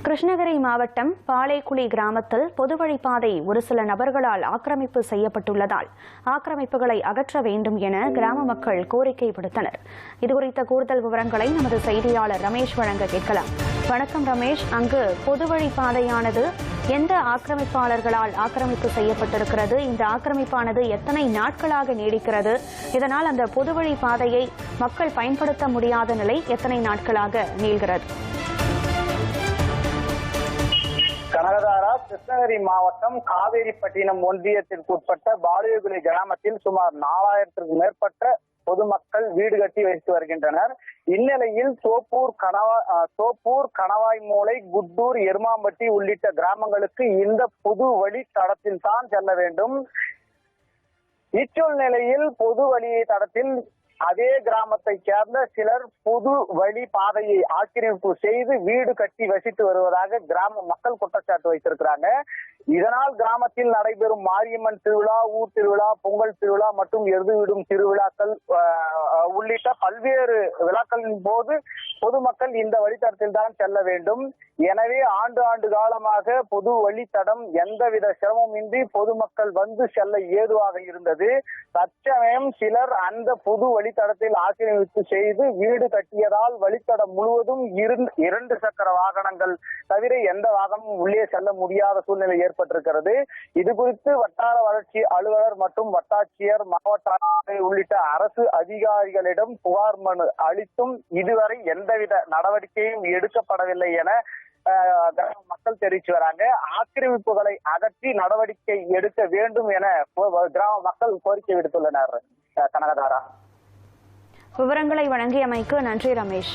கிருஷ்ணகிரி மாவட்டம் பாளைக்குளி கிராமத்தில் பொதுவழிப்பாதை ஒரு சில நபர்களால் ஆக்கிரமிப்பு செய்யப்பட்டுள்ளதால் ஆக்கிரமிப்புகளை அகற்ற வேண்டும் என கிராம மக்கள் கோரிக்கை விடுத்தனர். இதுகுறித்த கூடுதல் விவரங்களை நமது செய்தியாளர் ரமேஷ் வழங்க கேட்கலாம். வணக்கம் ரமேஷ், அங்கு பொதுவழிப்பாதையானது எந்த ஆக்கிரமிப்பாளர்களால் ஆக்கிரமிப்பு செய்யப்பட்டிருக்கிறது? இந்த ஆக்கிரமிப்பானது எத்தனை நாட்களாக நீடிக்கிறது? இதனால் அந்த பொதுவழிப்பாதையை மக்கள் பயன்படுத்த முடியாத நிலை எத்தனை நாட்களாக நீள்கிறது? கனகதாரா, கிருஷ்ணகிரி மாவட்டம் காவேரிப்பட்டினம் ஒன்றியத்திற்குட்பட்ட பாளையகுளி கிராமத்தில் சுமார் 4000க்கும் மேற்பட்ட பொதுமக்கள் வீடு கட்டி வைத்து வருகின்றனர். இந்நிலையில் தோப்பூர், கணவாய்மூலை, குட்டூர், எருமாம்பட்டி உள்ளிட்ட கிராமங்களுக்கு இந்த பொது வழி தடத்தில் தான் செல்ல வேண்டும். இச்சூழ்நிலையில் பொது வழி தடத்தில் அதே கிராமத்தை சேர்ந்த சிலர் பொது வழி பாதையை ஆக்கிரமிப்பு செய்து வீடு கட்டி வசித்து வருவதாக கிராம மக்கள் குற்றச்சாட்டு வைத்திருக்கிறாங்க. இதனால் கிராமத்தில் நடைபெறும் மாரியம்மன் திருவிழா, ஊர் திருவிழா, பொங்கல் திருவிழா மற்றும் எருதுவிடும் திருவிழாக்கள் உள்ளிட்ட பல்வேறு விழாக்களின் போது பொதுமக்கள் இந்த வழித்தடத்தில் தான் செல்ல வேண்டும். எனவே ஆண்டு காலமாக பொது வழித்தடம் எந்தவித சிரமமின்றி பொதுமக்கள் வந்து செல்ல ஏதுவாக இருந்தது. தற்சமயம் சிலர் அந்த பொது வழித்தடத்தில் ஆக்கிரமிப்பு செய்து வீடு கட்டியதால் வழித்தடம் முழுவதும் 2 சக்கர வாகனங்கள் தவிர எந்த வாகனமும் உள்ளே செல்ல முடியாத சூழ்நிலை ஏற்பட்டிருக்கிறது. இது குறித்து வட்டார வளர்ச்சி அலுவலர் மற்றும் வட்டாட்சியர், மாவட்ட ஆட்சியர் உள்ளிட்ட அரசு அதிகாரிகளிடம் புகார் மனு அளித்தும் இதுவரை எந்தவித நடவடிக்கையும் எடுக்கப்படவில்லை என மக்கள் தெரிவித்து வராங்க. ஆக்கிரமிப்புகளை அகற்றி நடவடிக்கை எடுக்க வேண்டும் என கிராம மக்கள் கோரிக்கை விடுத்துள்ளனர். கனகதாரா, விவரங்களை வழங்கியமைக்கு நன்றி ரமேஷ்.